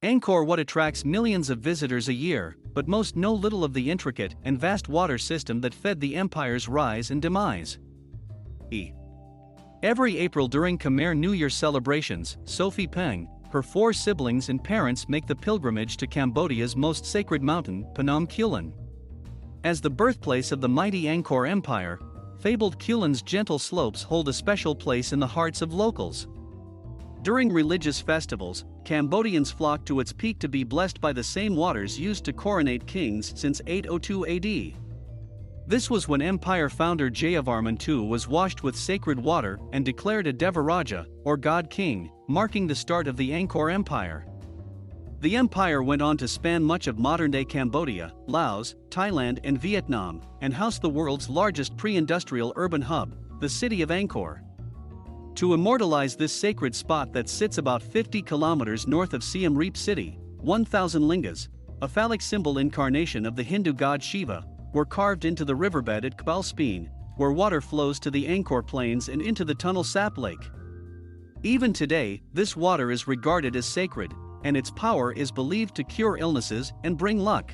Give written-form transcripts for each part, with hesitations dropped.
Angkor Wat attracts millions of visitors a year, but most know little of the intricate and vast water system that fed the empire's rise and demise. Every April during Khmer New Year celebrations, Sophy Peng, her 4 siblings and parents make the pilgrimage to Cambodia's most sacred mountain, Phnom Kulen. As the birthplace of the mighty Angkor Empire, fabled Kulen's gentle slopes hold a special place in the hearts of locals. During religious festivals, Cambodians flock to its peak to be blessed by the same waters used to coronate kings since 802 AD. This was when empire founder Jayavarman II was washed with sacred water and declared a devaraja, or god-king, marking the start of the Angkor Empire. The empire went on to span much of modern-day Cambodia, Laos, Thailand and Vietnam, and housed the world's largest pre-industrial urban hub, the city of Angkor. To immortalize this sacred spot that sits about 50 kilometers north of Siem Reap City, 1,000 lingas, a phallic symbol incarnation of the Hindu god Shiva, were carved into the riverbed at Kbal Speen, where water flows to the Angkor Plains and into the Tunnel Sap Lake. Even today, this water is regarded as sacred, and its power is believed to cure illnesses and bring luck.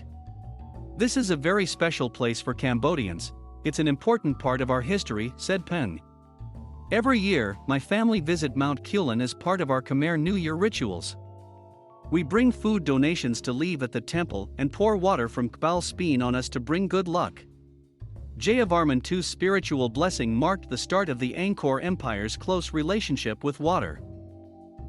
This is a very special place for Cambodians. It's an important part of our history, said Peng. Every year, my family visit Mount Kulen as part of our Khmer New Year rituals. We bring food donations to leave at the temple and pour water from Kbal Speen on us to bring good luck. Jayavarman II's spiritual blessing marked the start of the Angkor Empire's close relationship with water.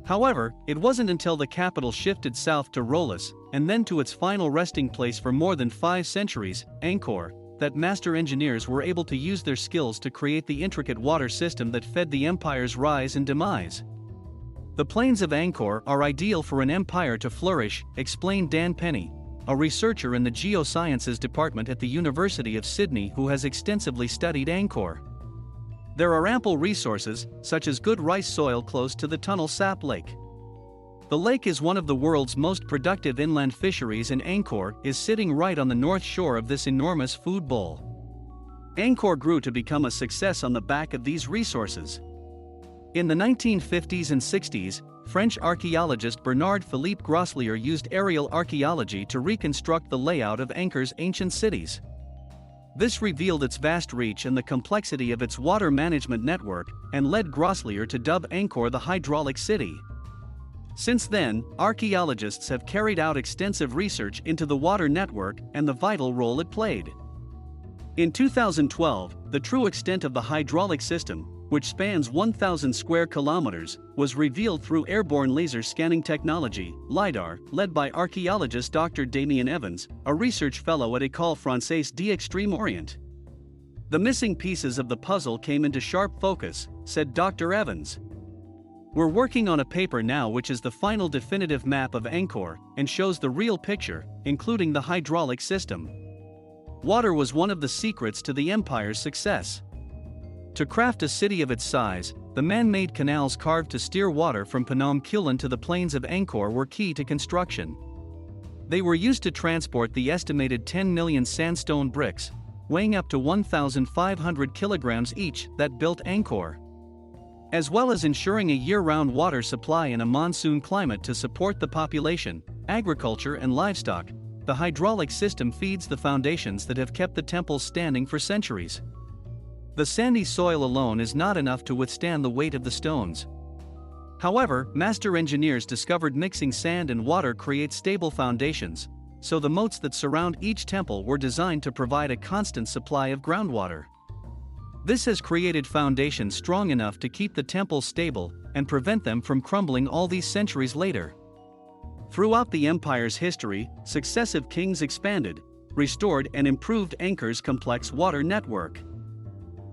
However, it wasn't until the capital shifted south to Rolis, and then to its final resting place for more than 5 centuries, Angkor, that master engineers were able to use their skills to create the intricate water system that fed the empire's rise and demise. The plains of Angkor are ideal for an empire to flourish, explained Dan Penny, a researcher in the Geosciences Department at the University of Sydney who has extensively studied Angkor. There are ample resources, such as good rice soil close to the Tunnel Sap Lake. The lake is one of the world's most productive inland fisheries, and Angkor is sitting right on the north shore of this enormous food bowl. Angkor grew to become a success on the back of these resources. In the 1950s and 60s, French archaeologist Bernard-Philippe Grosselier used aerial archaeology to reconstruct the layout of Angkor's ancient cities. This revealed its vast reach and the complexity of its water management network, and led Grosselier to dub Angkor the hydraulic city. Since then, archaeologists have carried out extensive research into the water network and the vital role it played. In 2012, the true extent of the hydraulic system, which spans 1,000 square kilometers, was revealed through airborne laser scanning technology, LiDAR, led by archaeologist Dr. Damien Evans, a research fellow at École Française d'Extrême Orient. The missing pieces of the puzzle came into sharp focus, said Dr. Evans. We're working on a paper now which is the final definitive map of Angkor and shows the real picture, including the hydraulic system. Water was one of the secrets to the empire's success. To craft a city of its size, the man-made canals carved to steer water from Phnom Kulen to the plains of Angkor were key to construction. They were used to transport the estimated 10 million sandstone bricks, weighing up to 1,500 kilograms each, that built Angkor. As well as ensuring a year-round water supply in a monsoon climate to support the population, agriculture and livestock, the hydraulic system feeds the foundations that have kept the temples standing for centuries. The sandy soil alone is not enough to withstand the weight of the stones. However, master engineers discovered mixing sand and water creates stable foundations, so the moats that surround each temple were designed to provide a constant supply of groundwater. This has created foundations strong enough to keep the temples stable and prevent them from crumbling all these centuries later. Throughout the empire's history, successive kings expanded, restored and improved Angkor's complex water network.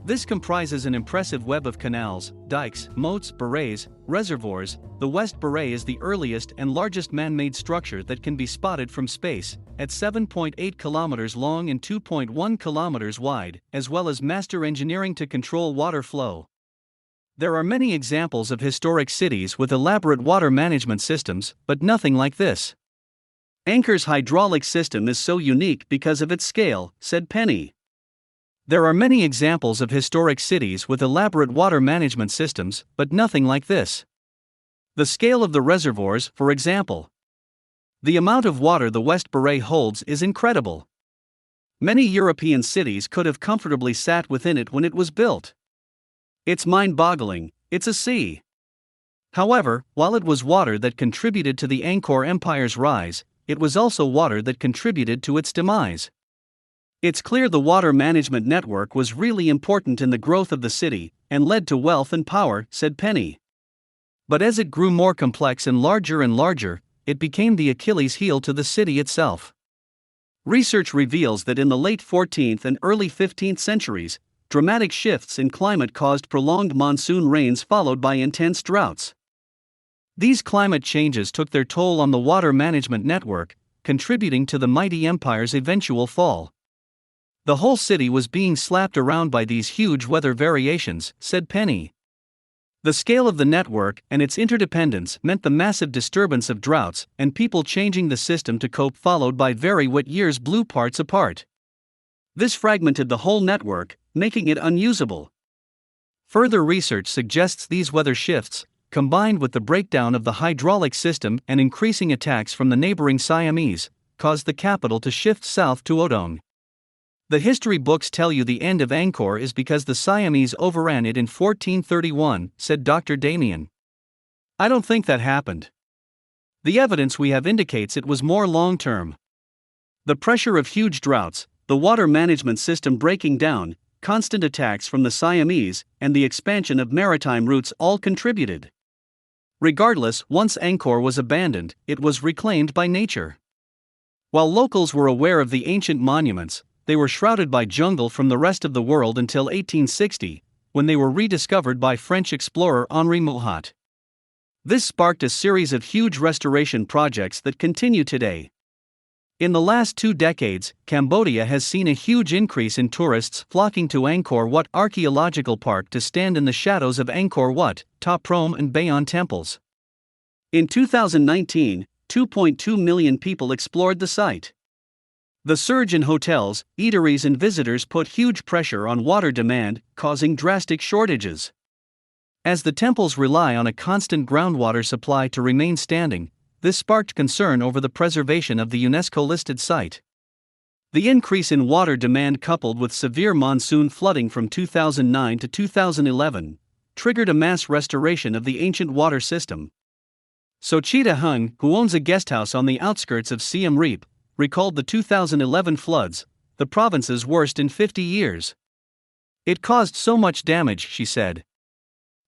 This comprises an impressive web of canals, dikes, moats, barrages, reservoirs. The West Barrage is the earliest and largest man-made structure that can be spotted from space, at 7.8 kilometers long and 2.1 kilometers wide, as well as master engineering to control water flow. There are many examples of historic cities with elaborate water management systems, but nothing like this. Angkor's hydraulic system is so unique because of its scale, said Penny. There are many examples of historic cities with elaborate water management systems, but nothing like this. The scale of the reservoirs, for example. The amount of water the West Baray holds is incredible. Many European cities could have comfortably sat within it when it was built. It's mind-boggling, it's a sea. However, while it was water that contributed to the Angkor Empire's rise, it was also water that contributed to its demise. It's clear the water management network was really important in the growth of the city and led to wealth and power, said Penny. But as it grew more complex and larger, it became the Achilles heel to the city itself. Research reveals that in the late 14th and early 15th centuries, dramatic shifts in climate caused prolonged monsoon rains followed by intense droughts. These climate changes took their toll on the water management network, contributing to the mighty empire's eventual fall. The whole city was being slapped around by these huge weather variations, said Penny. The scale of the network and its interdependence meant the massive disturbance of droughts and people changing the system to cope, followed by very wet years blew parts apart. This fragmented the whole network, making it unusable. Further research suggests these weather shifts, combined with the breakdown of the hydraulic system and increasing attacks from the neighboring Siamese, caused the capital to shift south to Odong. The history books tell you the end of Angkor is because the Siamese overran it in 1431, said Dr. Damien. I don't think that happened. The evidence we have indicates it was more long-term. The pressure of huge droughts, the water management system breaking down, constant attacks from the Siamese, and the expansion of maritime routes all contributed. Regardless, once Angkor was abandoned, it was reclaimed by nature. While locals were aware of the ancient monuments, they were shrouded by jungle from the rest of the world until 1860, when they were rediscovered by French explorer Henri Mouhot. This sparked a series of huge restoration projects that continue today. In the last 2 decades, Cambodia has seen a huge increase in tourists flocking to Angkor Wat Archaeological Park to stand in the shadows of Angkor Wat, Ta Prohm and Bayon temples. In 2019, 2.2 million people explored the site. The surge in hotels, eateries and visitors put huge pressure on water demand, causing drastic shortages. As the temples rely on a constant groundwater supply to remain standing, this sparked concern over the preservation of the UNESCO-listed site. The increase in water demand, coupled with severe monsoon flooding from 2009 to 2011, triggered a mass restoration of the ancient water system. Sochita Hung, who owns a guesthouse on the outskirts of Siem Reap, recalled the 2011 floods, the province's worst in 50 years. It caused so much damage, she said.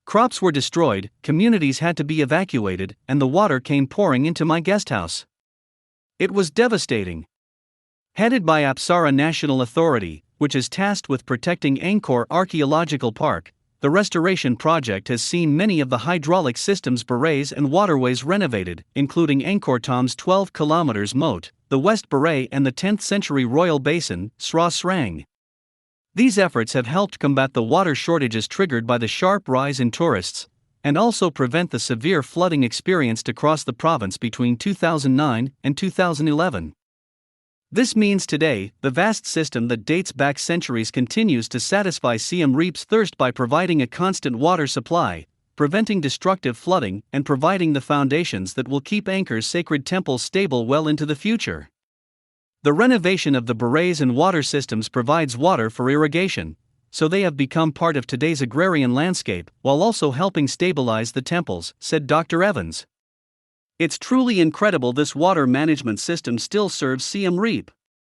Crops were destroyed, communities had to be evacuated, and the water came pouring into my guesthouse. It was devastating. Headed by Apsara National Authority, which is tasked with protecting Angkor Archaeological Park, the restoration project has seen many of the hydraulic systems, barrays and waterways renovated, including Angkor Thom's 12 km moat, the West Baray and the 10th century royal basin, Sra Srang. These efforts have helped combat the water shortages triggered by the sharp rise in tourists, and also prevent the severe flooding experienced across the province between 2009 and 2011. This means today, the vast system that dates back centuries continues to satisfy Siem Reap's thirst by providing a constant water supply, preventing destructive flooding, and providing the foundations that will keep Angkor's sacred temples stable well into the future. The renovation of the barrays and water systems provides water for irrigation, so they have become part of today's agrarian landscape, while also helping stabilize the temples, said Dr. Evans. It's truly incredible this water management system still serves Siem Reap.